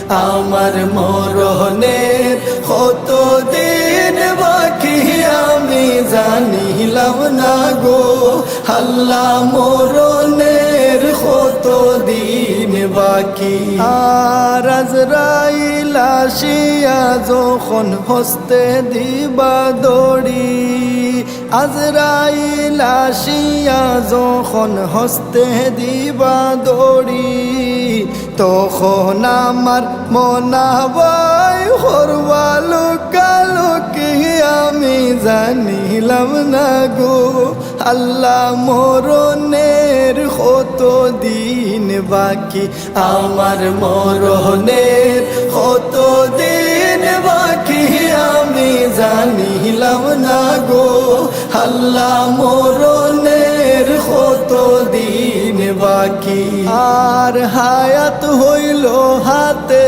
আমার মরণের কত দিন বাকি আমি জানিলাম না গো আল্লাহ মরণের কত দিন বাকি আর আজরাইল আসিয়া যখন হস্তে দিবা দড়ি আজরাইল আসিয়া যখন হস্তে দিবা দড়ি তখন আমার মনাবাই হরবালো কালো কি আমি জানিলাম না গো আল্লাহ মরণের কত দিন বাকি আমার মরণের কত দিন বাকি আমি জানিলাম না গো আল্লাহ মরণের কত দিন বাকি আর হায়াত হইল হাতে